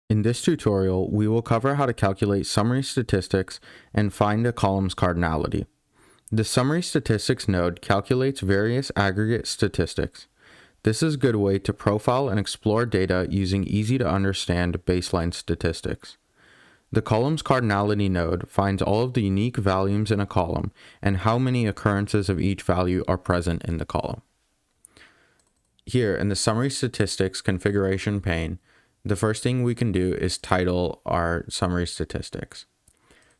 In this tutorial, we will cover how to calculate summary statistics and find a column's cardinality. The Summary Statistics node calculates various aggregate statistics. This is a good way to profile and explore data using easy-to-understand baseline statistics. The Columns Cardinality node finds all of the unique values in a column and how many occurrences of each value are present in the column. Here in the Summary Statistics Configuration pane, the first thing we can do is title our summary statistics.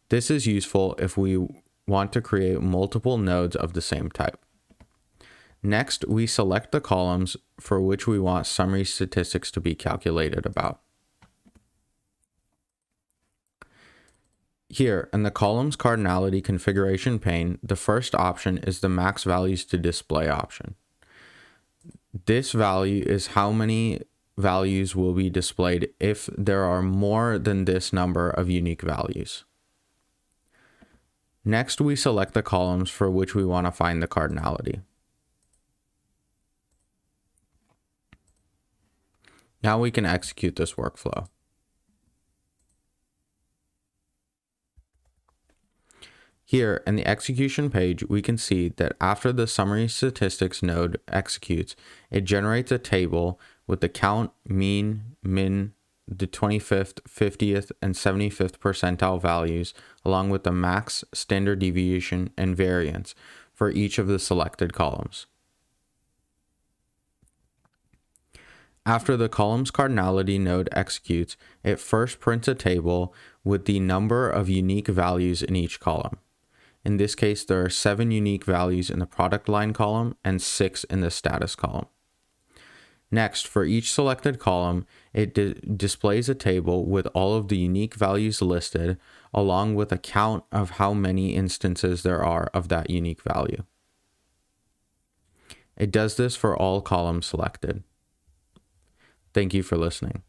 This is useful if we want to create multiple nodes of the same type. Next, we select the columns for which we want summary statistics to be calculated about. Here in the Columns Cardinality Configuration pane, the first option is the Max Values to Display option. This value is how many values will be displayed if there are more than this number of unique values. Next, we select the columns for which we want to find the cardinality. Now we can execute this workflow. Here in the execution page, we can see that after the Summary Statistics node executes, it generates a table with the count, mean, min, the 25th, 50th, and 75th percentile values, along with the max, standard deviation, and variance for each of the selected columns. After the Columns Cardinality node executes, it first prints a table with the number of unique values in each column. In this case, there are 7 unique values in the product line column and 6 in the status column. Next, for each selected column, it displays a table with all of the unique values listed, along with a count of how many instances there are of that unique value. It does this for all columns selected. Thank you for listening.